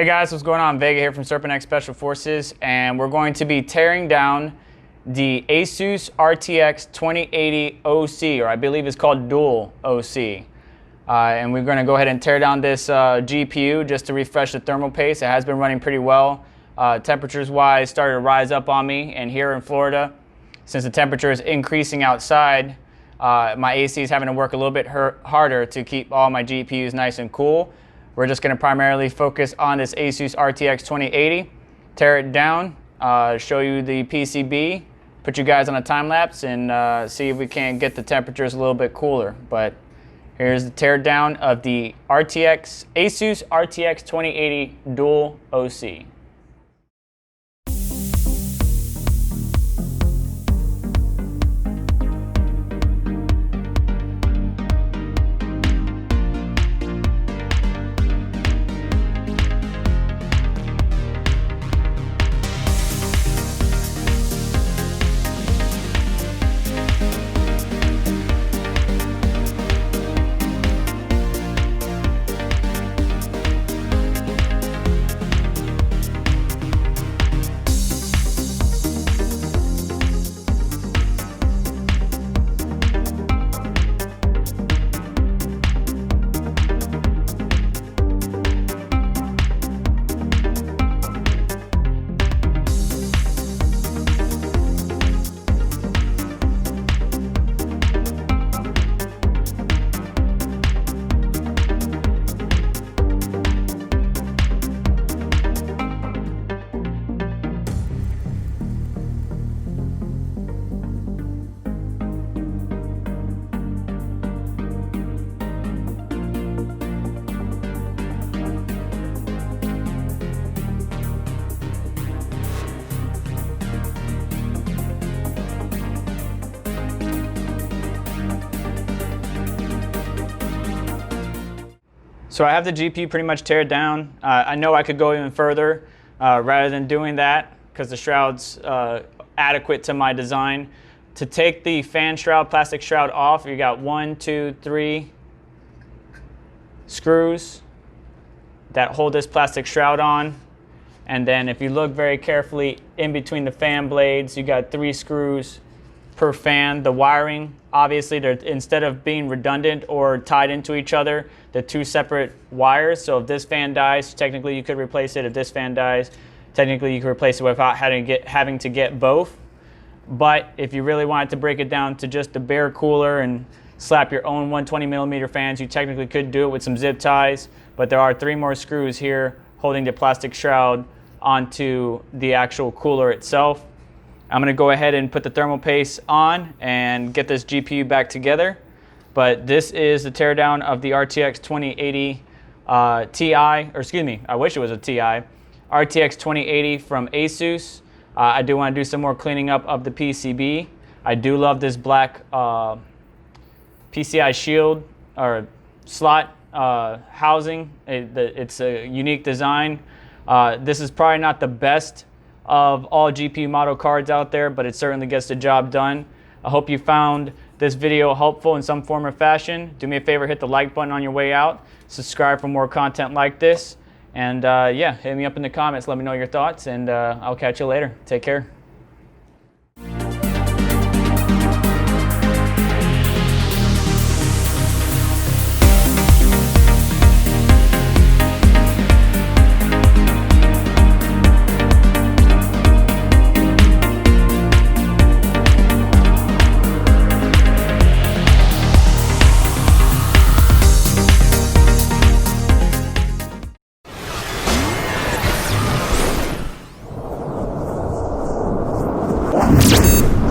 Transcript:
Hey guys, what's going on? Vega here from SerpentX Special Forces, and we're going to be tearing down the Asus RTX 2080 OC, or I believe it's called Dual OC. And we're going to go ahead and tear down this GPU just to refresh the thermal paste. It has been running pretty well. Temperatures wise started to rise up on me, and here in Florida, since the temperature is increasing outside, my AC is having to work a little bit harder to keep all my GPUs nice and cool. We're just going to primarily focus on this Asus RTX 2080, tear it down, show you the PCB, put you guys on a time lapse, and see if we can get the temperatures a little bit cooler. But here's the tear down of the Asus RTX 2080 Dual OC. So I have the GPU pretty much tear down. I know I could go even further rather than doing that because the shroud's adequate to my design. To take the fan shroud, plastic shroud off, you got 1, 2, 3 screws that hold this plastic shroud on. And then if you look very carefully in between the fan blades, you got 3 screws per fan. The wiring, obviously, instead of being redundant or tied into each other, they're 2 separate wires. So if this fan dies, technically you could replace it. If this fan dies, technically you could replace it without having to get both. But if you really wanted to break it down to just the bare cooler and slap your own 120mm fans, you technically could do it with some zip ties. But there are 3 more screws here holding the plastic shroud onto the actual cooler itself. I'm going to go ahead and put the thermal paste on and get this GPU back together. But this is the teardown of the RTX 2080 Ti, or excuse me, I wish it was a Ti, RTX 2080 from Asus. I do want to do some more cleaning up of the PCB. I do love this black PCI shield or slot housing. It's a unique design. This is probably not the best of all GPU model cards out there, but it certainly gets the job done. I hope you found this video helpful in some form or fashion. Do me a favor, hit the like button on your way out. Subscribe for more content like this. And yeah, hit me up in the comments. Let me know your thoughts, and I'll catch you later. Take care.